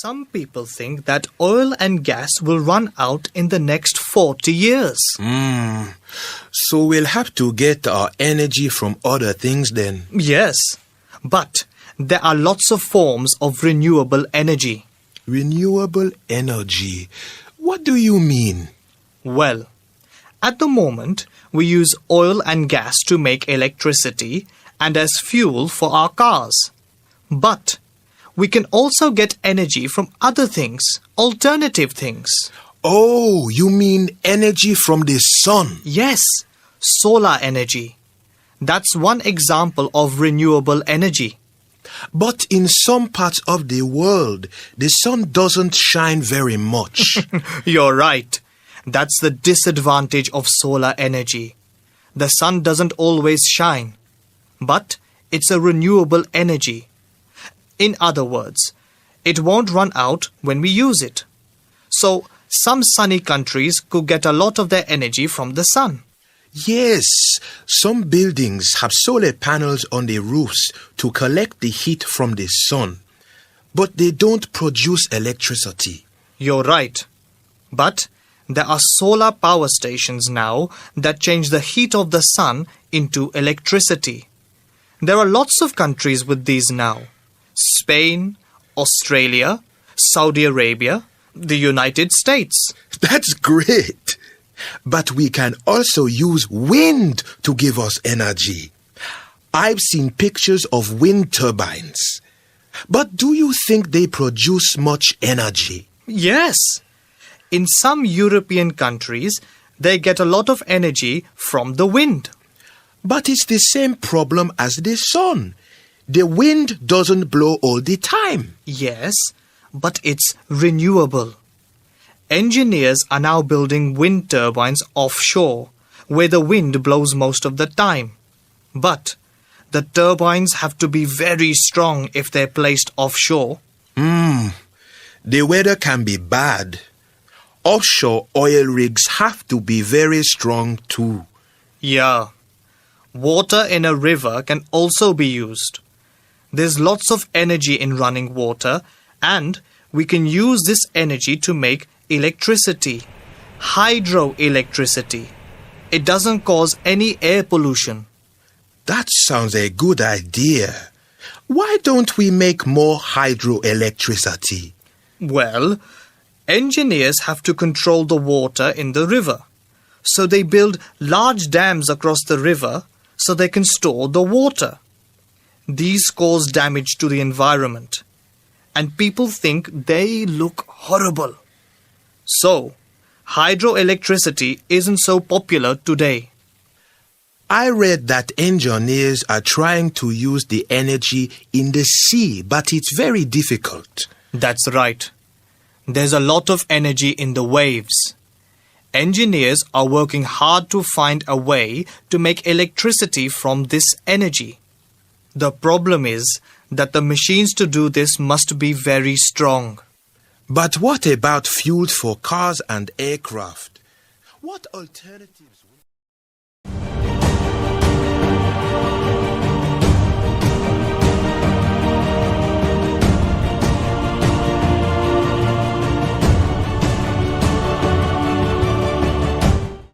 Some people think that oil and gas will run out in the next 40 years. So we'll have to get our energy from other things then. Yes, but there are lots of forms of renewable energy. Renewable energy? What do you mean? Well, at the moment, we use oil and gas to make electricity and as fuel for our cars. But we can also get energy from other things, alternative things. Oh, you mean energy from the sun? Yes, solar energy. That's one example of renewable energy. But in some parts of the world, the sun doesn't shine very much. You're right. That's the disadvantage of solar energy. The sun doesn't always shine, but it's a renewable energy. In other words, it won't run out when we use it. So, some sunny countries could get a lot of their energy from the sun. Yes, some buildings have solar panels on the roofs to collect the heat from the sun, but they don't produce electricity. You're right. But there are solar power stations now that change the heat of the sun into electricity. There are lots of countries with these now. Spain, Australia, Saudi Arabia, the United States. That's great! But we can also use wind to give us energy. I've seen pictures of wind turbines. But do you think they produce much energy? Yes. In some European countries, they get a lot of energy from the wind. But it's the same problem as the sun. The wind doesn't blow all the time. Yes, but it's renewable. Engineers are now building wind turbines offshore, where the wind blows most of the time. But the turbines have to be very strong if they're placed offshore. The weather can be bad. Offshore oil rigs have to be very strong too. Yeah. Water in a river can also be used. There's lots of energy in running water, and we can use this energy to make electricity, hydroelectricity. It doesn't cause any air pollution. That sounds a good idea. Why don't we make more hydroelectricity? Well, engineers have to control the water in the river. So they build large dams across the river so they can store the water. These cause damage to the environment, and people think they look horrible. So, hydroelectricity isn't so popular today. I read that engineers are trying to use the energy in the sea, but it's very difficult. That's right. There's a lot of energy in the waves. Engineers are working hard to find a way to make electricity from this energy. The problem is that the machines to do this must be very strong. But what about fuel for cars and aircraft? What alternatives?